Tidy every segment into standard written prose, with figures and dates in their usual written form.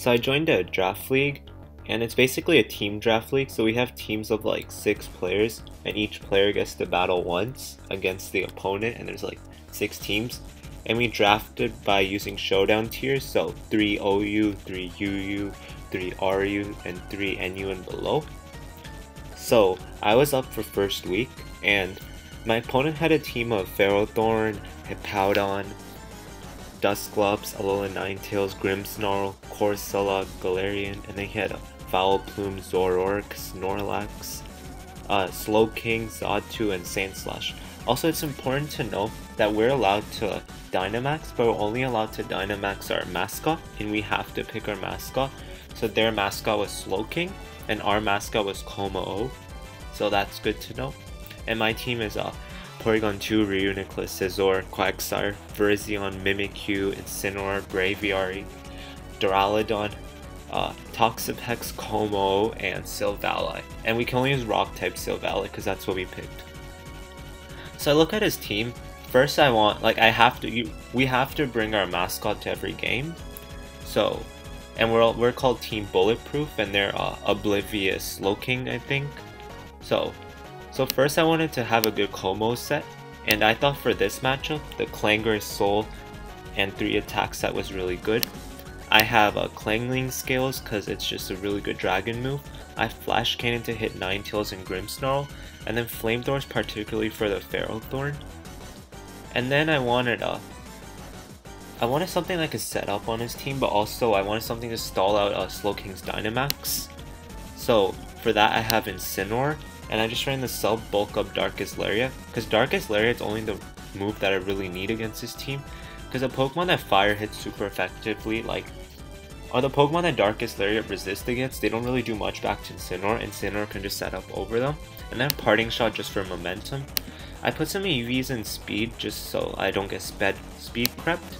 So I joined a draft league, and it's basically a team draft league. So we have teams of like 6 players, and each player gets to battle once against the opponent, and there's like 6 teams. And we drafted by using showdown tiers, so 3 OU, 3 UU, 3 RU, and 3 NU and below. So I was up for first week, and my opponent had a team of Ferrothorn, Hippowdon, Dusclops, Alola Ninetales, Grimmsnarl, Corsola, Galarian, and then he had a Foulplume, Zoroark, Snorlax, Slowking, Xatu, and Sandslash. Also, it's important to know that we're allowed to Dynamax, but we're only allowed to Dynamax our mascot, and we have to pick our mascot. So their mascot was Slowking, and our mascot was Kommo-o, so that's good to know. And my team is Porygon 2, Reuniclus, Scizor, Quagsire, Virizion, Mimikyu, Incineroar, Braviary, Duraludon, Toxapex, Kommo-o, and Silvally. And we can only use Rock-type Silvally because that's what we picked. So I look at his team. First, we have to bring our mascot to every game. So, and we're called Team Bulletproof, and they're Oblivious Slowking, I think. So first I wanted to have a good Kommo set, and I thought for this matchup, the Clangorous Soul and 3 attack set was really good. I have a Klangling Scales because it's just a really good dragon move. I have Flash Cannon to hit Ninetales and Grimmsnarl, and then Flamethrowers particularly for the Ferrothorn. And then I wanted something that could set up on his team, but also I wanted something to stall out Slowking's Dynamax. So for that I have Incineroar, and I just ran the sub bulk up Darkest Lariat, because Darkest Lariat is only the move that I really need against his team, because a Pokemon that fire hits super effectively, or the Pokemon that Darkest Lariat resist against, they don't really do much back to Incineroar, and Incineroar can just set up over them. And then Parting Shot just for momentum. I put some EVs in speed just so I don't get speed crept.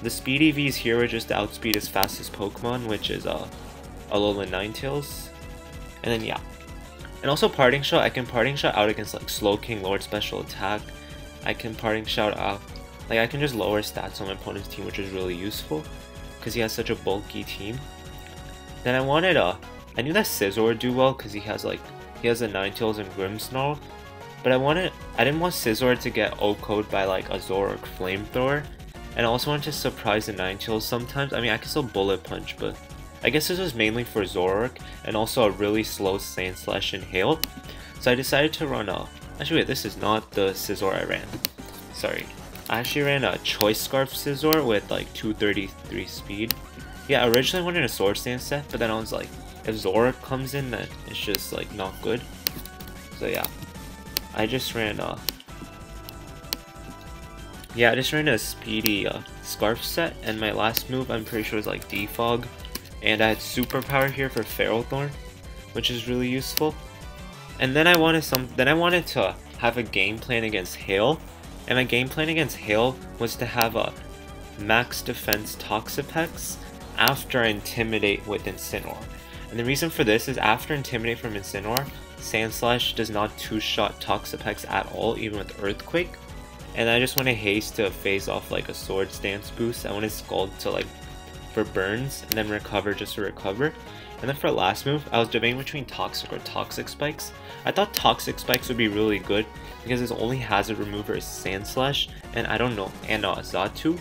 The speed EVs here are just to outspeed his fastest Pokemon, which is Alola Ninetales. And then yeah. And also Parting Shot, I can Parting Shot out against like Slowking, lowered special attack. I can Parting Shot out, I can just lower stats on my opponent's team, which is really useful because he has such a bulky team. Then I wanted I knew that Scizor would do well because he has a Ninetales and Grimmsnarl, but I didn't want Scizor to get O-code by like a Zoroark Flamethrower, and I also wanted to surprise the Ninetales sometimes. I mean, I can still Bullet Punch, but I guess this was mainly for Zoroark, and also a really slow Sandslash and Hail. So I decided to run actually wait, this is not the Scizor I ran. Sorry. I actually ran a Choice Scarf Scizor with like 233 speed. Yeah, originally I wanted a Sword Stance set, but then I was like, if Zoroark comes in, then it's just like not good. So yeah. I just ran a speedy Scarf set, and my last move I'm pretty sure was like Defog. And I had Superpower here for Ferrothorn, which is really useful. And then I wanted to have a game plan against Hail, and my game plan against Hail was to have a max defense Toxapex after I Intimidate with Incineroar. And the reason for this is after Intimidate from Incineroar, Sandslash does not 2-shot Toxapex at all, even with Earthquake. And I just wanted Haste to phase off like a Sword Stance boost. I wanted Scald to for burns, and then Recover just to recover. And then for last move, I was debating between Toxic or Toxic Spikes. I thought Toxic Spikes would be really good because his only hazard remover is Sandslash, and I don't know, and Xatu.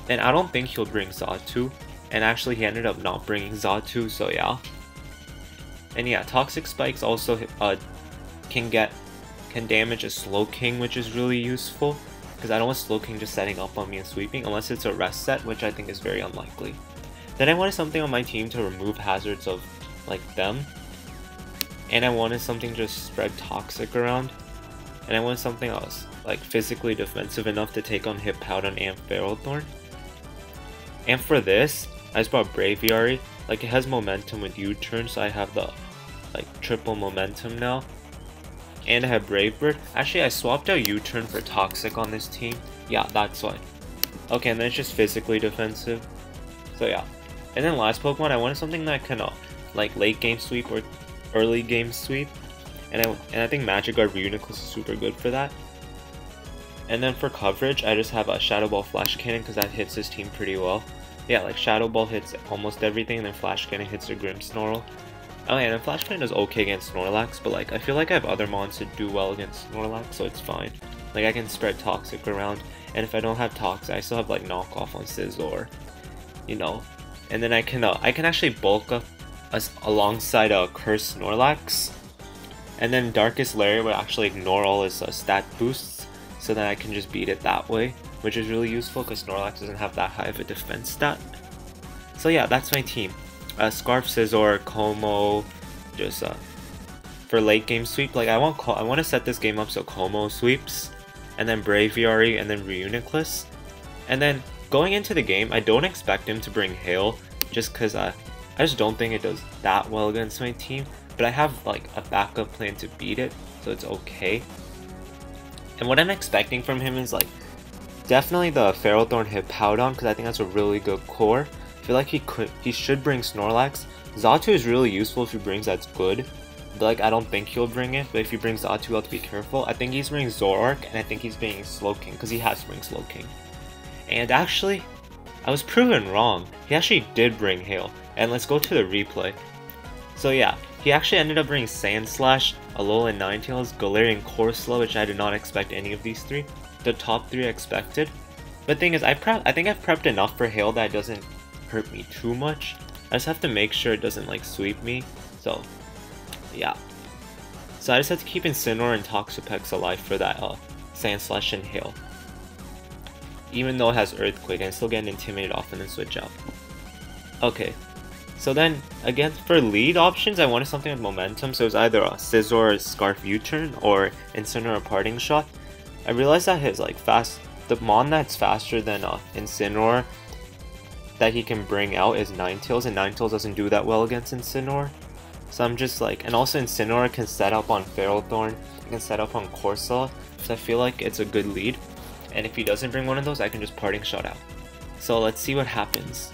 And I don't think he'll bring Xatu, and actually he ended up not bringing Xatu, so yeah. And yeah, Toxic Spikes also can damage a Slowking, which is really useful, because I don't want Slowking just setting up on me and sweeping, unless it's a rest set, which I think is very unlikely. Then I wanted something on my team to remove hazards of them, and I wanted something to just spread Toxic around, and I wanted something else physically defensive enough to take on Hippowdon and Ferrothorn. And for this, I just brought Braviary. It has momentum with U-turn, so I have the triple momentum now. And I have Brave Bird. Actually, I swapped out U-turn for Toxic on this team. Yeah, that's why. Okay, and then it's just physically defensive. So yeah. And then last Pokemon, I wanted something that can late game sweep or early game sweep. And I think Magic Guard Reuniclus is super good for that. And then for coverage, I just have a Shadow Ball Flash Cannon because that hits his team pretty well. Yeah, like Shadow Ball hits almost everything, and then Flash Cannon hits a Grimmsnarl. Oh yeah, and Flash Cannon is okay against Snorlax, but like I feel like I have other mons to do well against Snorlax, so it's fine. Like I can spread Toxic around, and if I don't have Toxic, I still have like Knockoff on Scizor, you know. And then I can actually bulk up alongside a Cursed Snorlax, and then Darkest Lair will actually ignore all his stat boosts, so that I can just beat it that way, which is really useful because Snorlax doesn't have that high of a defense stat. So yeah, that's my team. Scarf, Scizor, Como, just for late game sweep. Like I want to set this game up so Como sweeps, and then Braviary, and then Reuniclus. And then going into the game, I don't expect him to bring Hail, just because I just don't think it does that well against my team. But I have like a backup plan to beat it, so it's okay. And what I'm expecting from him is like definitely the Ferrothorn Hippowdon, because I think that's a really good core. I feel like he should bring Snorlax. Xatu is really useful if he brings that's good. But like I don't think he'll bring it. But if he brings Xatu, I'll have to be careful. I think he's bringing Zoroark, and I think he's bringing Slowking because he has to bring Slowking. And actually, I was proven wrong. He actually did bring Hail. And let's go to the replay. So yeah, he actually ended up bringing Sandslash, Alolan Ninetales, Galarian Corsola, which I did not expect any of these three. The top three I expected. But the thing is, I think I've prepped enough for Hail that it doesn't hurt me too much. I just have to make sure it doesn't like sweep me. So yeah. So I just have to keep Incineroar and Toxapex alive for that Sandslash and Hail. Even though it has Earthquake, I still get Intimidated off and then switch out. Okay. So then, again, for lead options, I wanted something with momentum, so it was either a Scizor Scarf U-turn or Incineroar Parting Shot. I realized that his like the mon that's faster than Incineroar that he can bring out is Ninetales, and Ninetales doesn't do that well against Incineroar. So I'm just like, and also Incineroar can set up on Ferrothorn, it can set up on Corsola, so I feel like it's a good lead. And if he doesn't bring one of those, I can just Parting Shot out. So let's see what happens.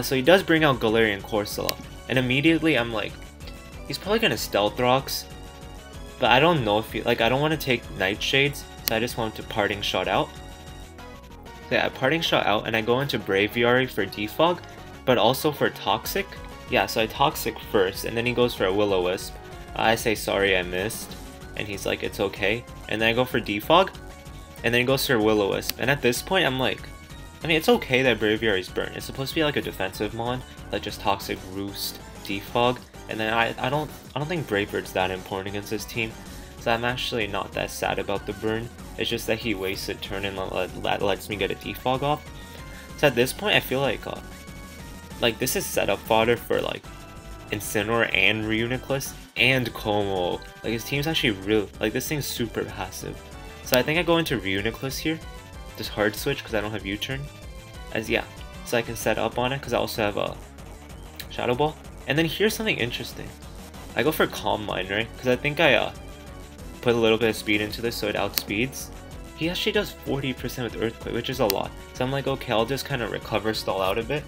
So he does bring out Galarian Corsola, and immediately I'm like, he's probably gonna Stealth Rocks, but I don't know if he, like, I don't want to take Nightshades, so I just want to Parting Shot out. So yeah, I Parting Shot out, and I go into Braviary for Defog, but also for Toxic. Yeah, so I Toxic first, and then he goes for a Will-O-Wisp. I say sorry I missed, and he's like, it's okay. And then I go for Defog, and then he goes for Will-O-Wisp. And at this point, I'm like, I mean, it's okay that Braviary's burnt. It's supposed to be like a defensive mon, like just Toxic, Roost, Defog. And then I don't think Brave Bird's that important against this team, so I'm actually not that sad about the burn. It's just that he wasted turn and that lets me get a Defog off. So at this point, I feel like this is setup fodder for like Incineroar and Reuniclus and Como. Like his team's actually real. Like this thing's super passive. So I think I go into Reuniclus here, just hard switch because I don't have U-turn. As yeah, so I can set up on it because I also have a Shadow Ball. And then here's something interesting. I go for Calm Mind, right? Because I think I put a little bit of speed into this so it outspeeds. He actually does 40% with Earthquake, which is a lot. So I'm like, okay, I'll just kind of recover, stall out a bit.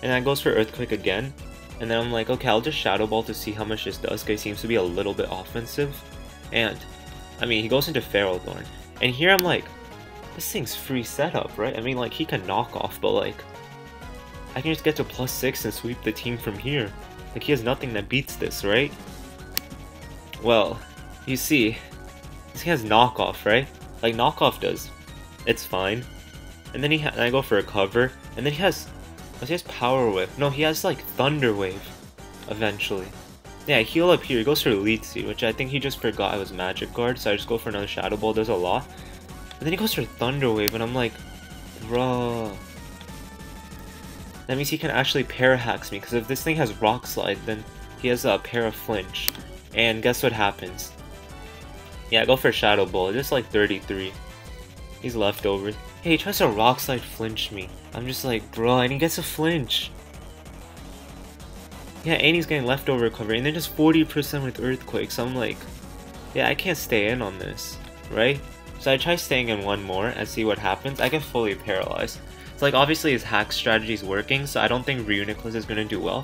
And then I goes for Earthquake again. And then I'm like, okay, I'll just Shadow Ball to see how much this does, because he seems to be a little bit offensive. And, I mean, he goes into Ferrothorn. And here I'm like, this thing's free setup, right? I mean, like, he can knock off, but like, I can just get to +6 and sweep the team from here. Like, he has nothing that beats this, right? Well, you see, this guy has knockoff, right? Like, knockoff does. It's fine. And then and I go for a cover, and then he has Power Whip. No, he has like Thunder Wave eventually. Yeah, heal up here. He goes for Elite Seed, which I think he just forgot I was Magic Guard, so I just go for another Shadow Ball. Does a lot. And then he goes for Thunder Wave, and I'm like, bruh. That means he can actually Para-Hacks me, because if this thing has Rock Slide, then he has a Para-Flinch. And guess what happens? Yeah, I go for Shadow Ball, just like 33. He's leftovers. Hey, he tries to Rock Slide flinch me. I'm just like, bro, and he gets a flinch. Yeah, and he's getting leftover recovery, and then just 40% with Earthquake, so I'm like, yeah, I can't stay in on this, right? So I try staying in one more and see what happens. I get fully paralyzed. So like, obviously his hack strategy is working, so I don't think Reuniclus is gonna do well.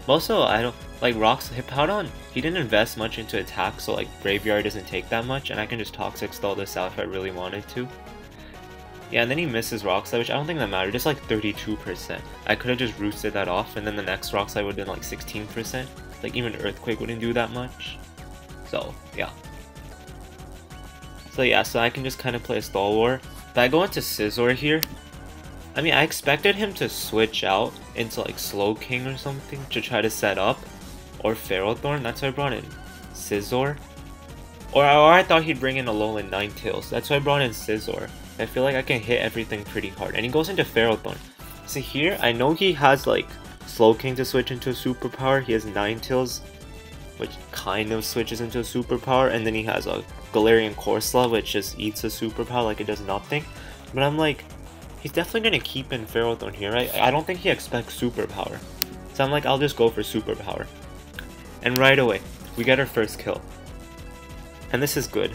But also, I don't like Hippowdon. He didn't invest much into attack, so like Braviary doesn't take that much, and I can just Toxic stall this out if I really wanted to. Yeah, and then he misses Rock Slide, which I don't think that mattered, just like 32%. I could have just roosted that off, and then the next Rock Slide would have been like 16%. Like, even Earthquake wouldn't do that much. So, yeah. So yeah, so I can just kind of play a Stalwart. But I go into Scizor here. I mean, I expected him to switch out into like Slowking or something to try to set up. Or Ferrothorn, that's why I brought in Scizor. Or I thought he'd bring in Alolan Ninetales, that's why I brought in Scizor. I feel like I can hit everything pretty hard. And he goes into Ferrothorn. So here, I know he has like Slowking to switch into a superpower. He has Ninetales, which kind of switches into a superpower. And then he has a Galarian Corsola, which just eats a superpower like it does nothing. But I'm like, he's definitely going to keep in Ferrothorn here, right? I don't think he expects superpower. So I'm like, I'll just go for superpower. And right away, we get our first kill. And this is good.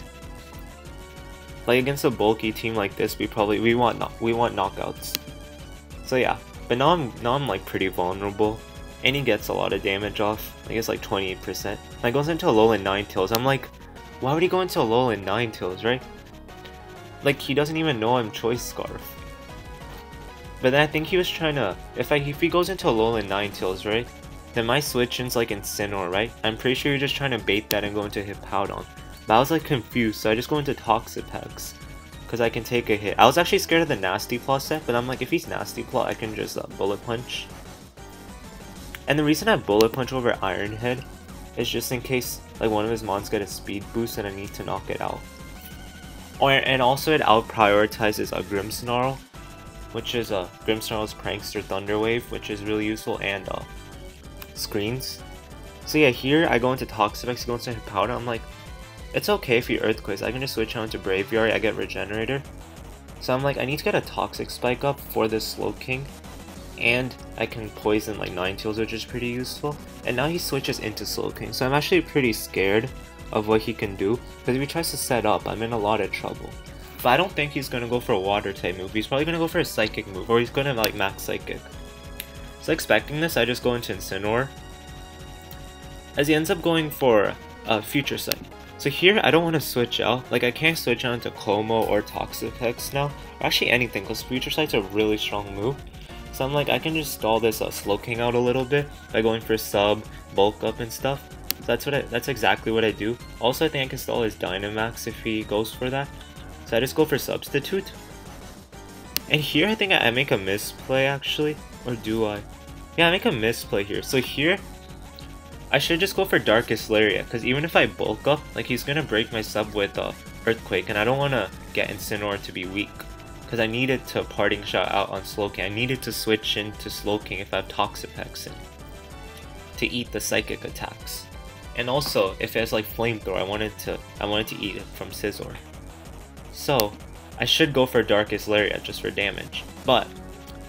Like against a bulky team like this, we want knockouts. So yeah, but now I'm like pretty vulnerable, and he gets a lot of damage off. I guess like 28%. Like goes into Alolan Ninetales. I'm like, why would he go into Alolan Ninetales, right? Like he doesn't even know I'm Choice Scarf. But then I think he was trying to, if he goes into Alolan Ninetales, right? Then my switch-in's like Incineroar, right? I'm pretty sure you're just trying to bait that and go into Hippowdon. But I was like confused, so I just go into Toxapex. Because I can take a hit. I was actually scared of the Nasty Claw set, but I'm like, if he's Nasty Claw, I can just Bullet Punch. And the reason I Bullet Punch over Iron Head is just in case like one of his mons get a speed boost and I need to knock it out. And also it out-prioritizes a Grimmsnarl, which is Grimmsnarl's Prankster Thunder Wave, which is really useful, and Screens. So yeah, here I go into Toxapex, go into Hippowdon. I'm like, it's okay if he Earthquakes, I can just switch out into Braviary, I get Regenerator. So I'm like, I need to get a Toxic Spike up for this Slowking, and I can poison like Ninetales, which is pretty useful. And now he switches into Slowking, so I'm actually pretty scared of what he can do, because if he tries to set up, I'm in a lot of trouble. But I don't think he's going to go for a Water type move, he's probably going to go for a Psychic move, or he's going to like Max Psychic. So expecting this, I just go into Incineroar, as he ends up going for Future Sight. So here, I don't want to switch out. Like, I can't switch out into Como or Toxapex now. Or actually anything, because Future Sight's a really strong move. So I'm like, I can just stall this Slowking out a little bit by going for sub, bulk up and stuff. So that's exactly what I do. Also, I think I can stall his Dynamax if he goes for that. So I just go for Substitute. And here, I think I make a misplay actually. Or do I? Yeah, I make a misplay here. So here, I should just go for Darkest Lariat, because even if I bulk up, like he's gonna break my sub with Earthquake, and I don't want to get Incineroar to be weak, because I needed to Parting Shot out on Slowking. I needed to switch into Slowking if I have Toxapex in, to eat the psychic attacks. And also, if it has like Flamethrower, I wanted to eat it from Scizor. So I should go for Darkest Lariat just for damage, but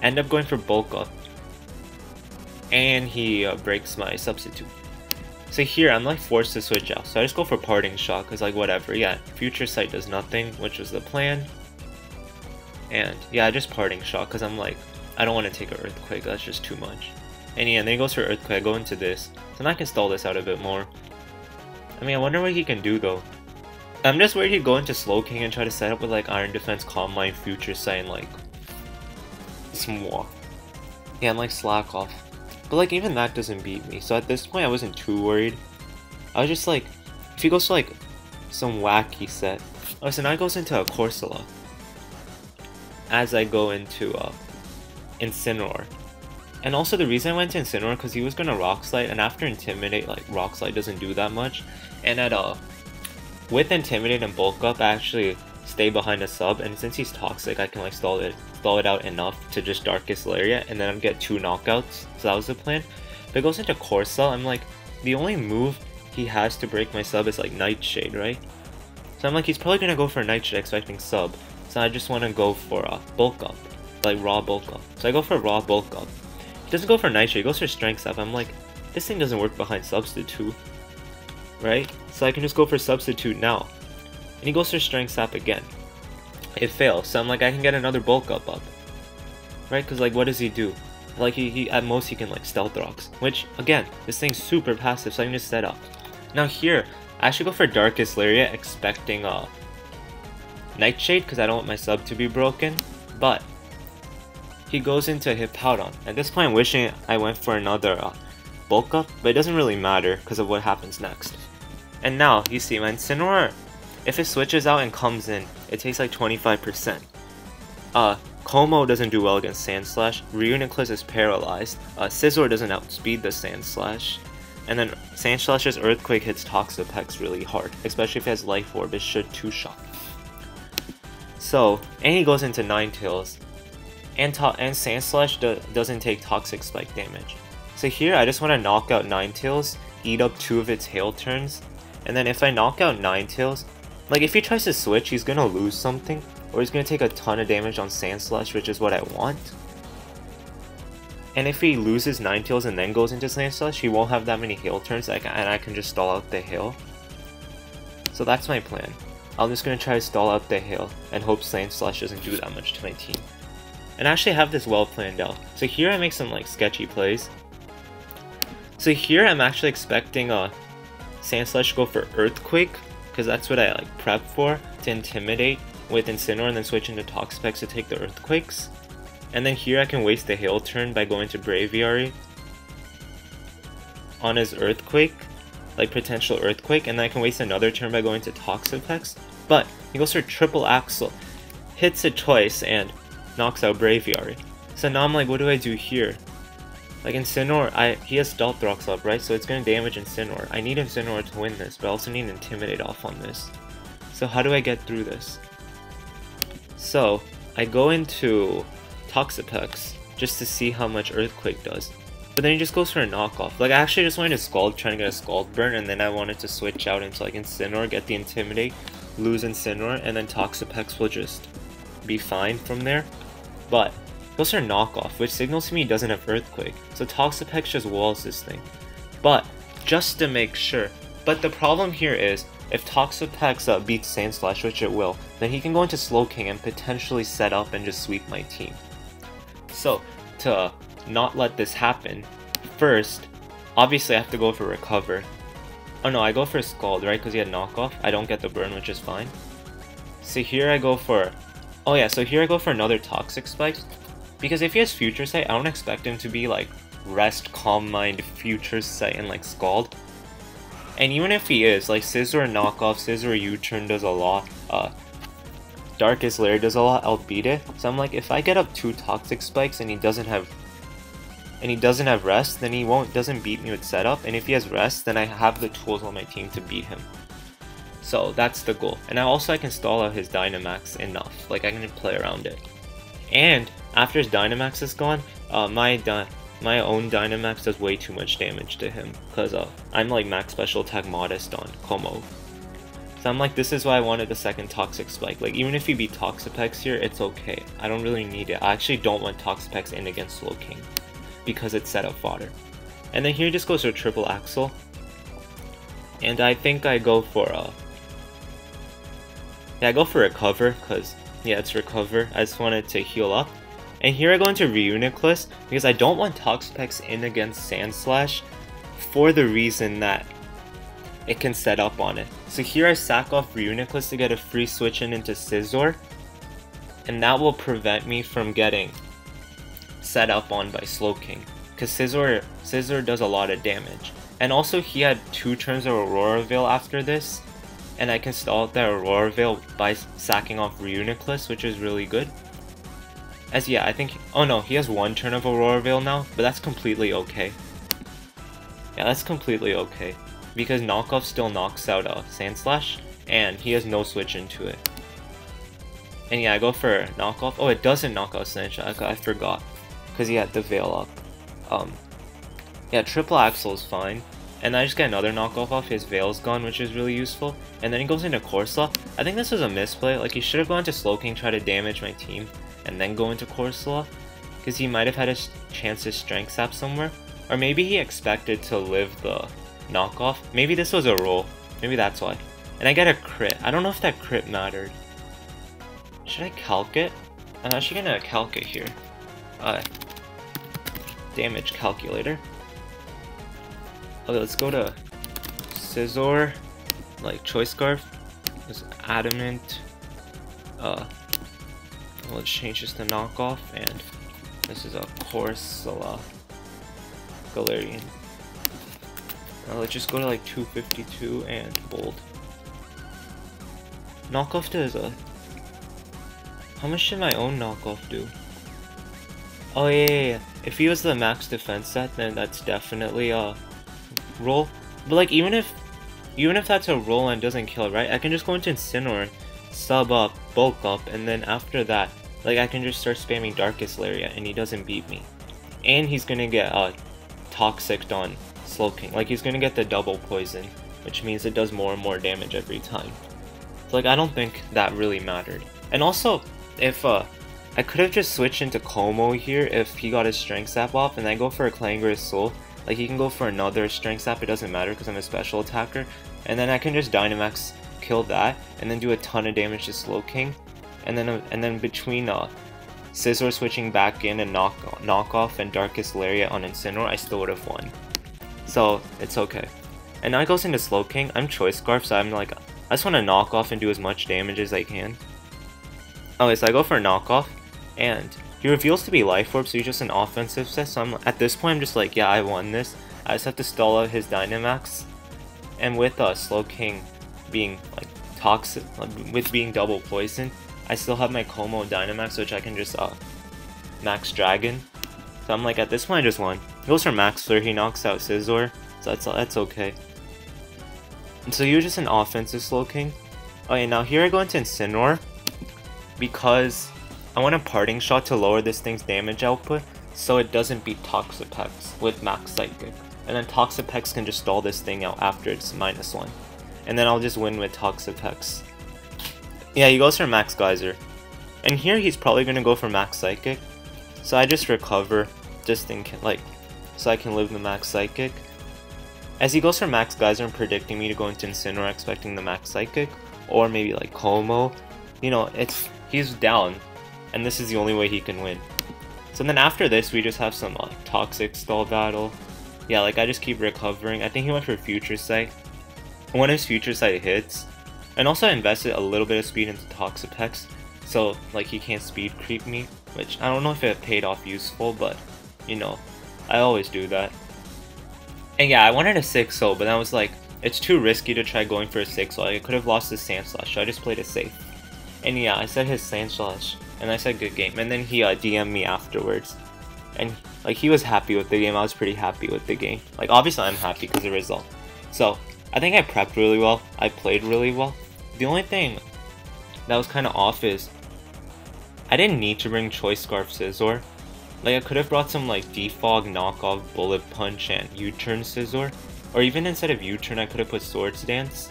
I end up going for bulk up, and he breaks my Substitute. So here, I'm like forced to switch out, so I just go for Parting Shot, because like whatever, yeah, Future Sight does nothing, which was the plan. And yeah, I just Parting Shot, because I'm like, I don't want to take an Earthquake, that's just too much. And yeah, and then he goes for Earthquake, I go into this, so now I can stall this out a bit more. I mean, I wonder what he can do though. I'm just worried he'd go into Slowking and try to set up with like Iron Defense, Calm Mind, Future Sight, and like Smwa. Yeah, and like Slack Off. But like even that doesn't beat me, so at this point I wasn't too worried. I was just like, if he goes to like some wacky set. Oh, so now he goes into a Corsola. As I go into Incineroar. And also the reason I went to Incineroar, because he was gonna Rock Slide, and after Intimidate, like Rock Slide doesn't do that much. And at with Intimidate and Bulk Up, I actually stay behind a sub, and since he's Toxic, I can like stall it out enough to just Darkest Lariat, and then I'll get 2 knockouts. So that was the plan. But it goes into Corsola. I'm like, the only move he has to break my sub is like Nightshade, right? So I'm like, he's probably gonna go for Nightshade expecting sub. So I just want to go for bulk up, like raw bulk up. So I go for raw bulk up. He doesn't go for Nightshade, he goes for Strength Sap. I'm like, this thing doesn't work behind Substitute, right? So I can just go for Substitute now. And he goes for Strength Sap again. It fails, so I'm like, I can get another bulk up, right? Because like, what does he do? Like he at most he can like Stealth Rocks, which again, this thing's super passive, so I can just set up. Now here, I actually go for Darkest Lariat, expecting Nightshade, because I don't want my sub to be broken. but he goes into Hippowdon. At this point, I'm wishing I went for another bulk up, but it doesn't really matter because of what happens next. And now, you see, my Incineroar, if it switches out and comes in, it takes like 25%. Como doesn't do well against Sand Slash, Reuniclus is paralyzed, Scizor doesn't outspeed the Sand Slash, and then Sand Slash's Earthquake hits Toxapex really hard, especially if it has Life Orb, it should 2-shot. So, and he goes into Ninetales, and Sand Slash doesn't take Toxic Spike damage. So here, I just want to knock out Ninetales, eat up 2 of its Hail Turns, and then if I knock out Ninetales, like if he tries to switch, he's gonna lose something, or he's gonna take a ton of damage on Sand Slash, which is what I want. And if he loses Ninetales and then goes into Sand Slash, he won't have that many Hail Turns, and I can just stall out the Hail. So that's my plan. I'm just gonna try to stall out the Hail, and hope Sand Slash doesn't do that much to my team. And I actually have this well planned out. So here I make some like sketchy plays. So here I'm actually expecting Sand Slash to go for Earthquake, because that's what I like prep for, to intimidate with Incineroar and then switch into Toxapex to take the Earthquakes. And then here I can waste the Hail Turn by going to Braviary on his Earthquake, like potential Earthquake, and then I can waste another turn by going to Toxapex. But he goes for Triple Axle, hits it twice, and knocks out Braviary. So now I'm like, what do I do here? Like Incineroar, he has Stealth Rocks up, right? So it's gonna damage Incineroar. I need Incineroar to win this, but I also need Intimidate off on this. So how do I get through this? So I go into Toxapex just to see how much Earthquake does. But then he just goes for a knockoff. Like I actually just wanted to Scald, trying to get a Scald burn, and then I wanted to switch out into like Incineroar, get the Intimidate, lose Incineroar, and then Toxapex will just be fine from there. But those are knockoff, which signals to me he doesn't have Earthquake. So Toxapex just walls this thing. But just to make sure. But the problem here is, if Toxapex beats Sand Slash, which it will, then he can go into Slowking and potentially set up and just sweep my team. So to not let this happen, first, obviously I have to go for Recover. Oh no, I go for Scald, right? Because he had knockoff. I don't get the burn, which is fine. So here I go for... Oh yeah, so here I go for another Toxic Spike. Because if he has Future Sight, I don't expect him to be like Rest, Calm Mind, Future Sight, and like Scald. And even if he is, like Scizor knockoff, Scizor U-turn does a lot, Darkest Lair does a lot, I'll beat it. So I'm like, if I get up 2 Toxic Spikes and he doesn't have Rest, then he doesn't beat me with setup. And if he has Rest, then I have the tools on my team to beat him. So that's the goal. And I can stall out his Dynamax enough. Like I can play around it. And after his Dynamax is gone, my own Dynamax does way too much damage to him, because I'm like max special attack modest on Como. So I'm like, this is why I wanted the second Toxic Spike. Like even if he beat Toxapex here, it's okay. I don't really need it. I actually don't want Toxapex in against Slowking, because it's set up fodder. And then here he just goes for Triple Axle. And I think I go for I go for Recover, because yeah, it's Recover. I just wanted to heal up. And here I go into Reuniclus, because I don't want Toxapex in against Sand Slash, for the reason that it can set up on it. So here I sack off Reuniclus to get a free switch in into Scizor, and that will prevent me from getting set up on by Slowking, because Scizor does a lot of damage. And also he had 2 turns of Aurora Veil after this, and I can stall out that Aurora Veil by sacking off Reuniclus, which is really good. As yeah, I think... Oh no, he has 1 turn of Aurora Veil now, but that's completely okay. Yeah, that's completely okay. Because knockoff still knocks out Sand Slash, and he has no switch into it. And yeah, I go for knockoff. Oh, it doesn't knock out Sand Slash, I forgot. Because he had the Veil up. Yeah, Triple Axle is fine. And I just get another knockoff off, his Veil's gone, which is really useful. And then he goes into Corsola. I think this was a misplay, like he should have gone to Slowking, try to damage my team, and then go into Corsola, because he might have had a chance to Strength Sap somewhere. Or maybe he expected to live the knockoff. Maybe this was a roll. Maybe that's why. And I get a crit. I don't know if that crit mattered. Should I calc it? I'm actually gonna calc it here. Damage calculator. Okay, let's go to Scizor, like Choice Scarf. There's Adamant. let's change this to knockoff, and this is a Corsola Galarian. Let's just go to like 252 and bold. Knockoff does how much did my own knockoff do? Oh yeah. If he was the max defense set, then that's definitely a roll. But like even if that's a roll and doesn't kill, right? I can just go into Incineroar, sub up, bulk up, and then after that, like I can just start spamming Darkest Lariat and he doesn't beat me. And he's gonna get Toxic on Slowking. Like he's gonna get the double poison, which means it does more and more damage every time. So like I don't think that really mattered. And also, if I could have just switched into Como here if he got his Strength Sap off, and I go for a Clangorous Soul. Like he can go for another Strength Sap, it doesn't matter because I'm a special attacker. And then I can just Dynamax, kill that, and then do a ton of damage to Slowking. And then between Scizor switching back in and knockoff and Darkest Lariat on Incineroar, I still would have won. So it's okay. And now it goes into Slowking. I'm Choice Scarf, so I'm like, I just want to knock off and do as much damage as I can. Okay, so I go for a knockoff, and he reveals to be Life Orb, so he's just an offensive set. So at this point, I'm just like, yeah, I won this. I just have to stall out his Dynamax, and with Slowking being like toxic, with being double poison, I still have my Como Dynamax, which I can just Max Dragon. So I'm like, at this point, I just won. He goes for Max Flare, he knocks out Scizor, so that's okay. And so you're just an offensive Slowking. Okay, now here I go into Incineroar, because I want a Parting Shot to lower this thing's damage output, so it doesn't beat Toxapex with Max Psychic. And then Toxapex can just stall this thing out after it's -1. And then I'll just win with Toxapex. Yeah, he goes for Max Geyser. And here he's probably going to go for Max Psychic. So I just recover, just in so I can live the Max Psychic. As he goes for Max Geyser and predicting me to go into Incineroar expecting the Max Psychic, or maybe like Como, you know, he's down, and this is the only way he can win. So then after this, we just have some Toxic Stall battle. Yeah, like I just keep recovering. I think he went for Future Sight. When his Future Sight hits, and also I invested a little bit of speed into Toxapex, so like he can't speed creep me, which I don't know if it paid off useful, but you know, I always do that. And yeah, I wanted a 6-0, but I was like, it's too risky to try going for a 6-0. I could have lost the Sandslash, so I just played it safe. And yeah, I said his Sandslash, and I said good game, and then he DM'd me afterwards. And like he was happy with the game, I was pretty happy with the game. Like obviously I'm happy because of the result. So I think I prepped really well, I played really well. The only thing that was kind of off is I didn't need to bring Choice Scarf Scizor. Like I could have brought some like Defog, Knockoff, Bullet Punch, and U-Turn Scizor. Or even instead of U-Turn I could have put Swords Dance,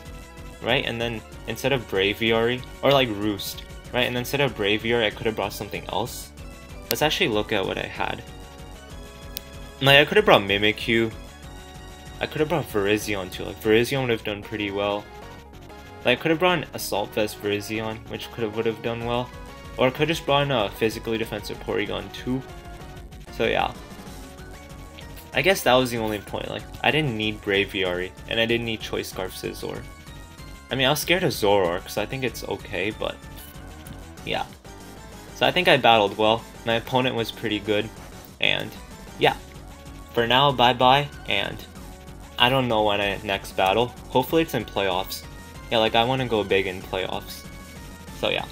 right? And then instead of Braviary, or like Roost, right? And then instead of Braviary I could have brought something else. Let's actually look at what I had. Like I could have brought Mimikyu. I could have brought Virizion too. Like Virizion would have done pretty well. Like I could have brought an Assault Vest Virizion, which would have done well. Or I could have just brought in a physically defensive Porygon too. So yeah. I guess that was the only point. Like I didn't need Braviary, and I didn't need Choice Scarf Scizor. I mean, I was scared of Zoroark, so I think it's okay, but yeah. So I think I battled well. My opponent was pretty good, and yeah. For now, bye-bye, and I don't know when I next battle. Hopefully it's in playoffs. Yeah, like I want to go big in playoffs. So yeah.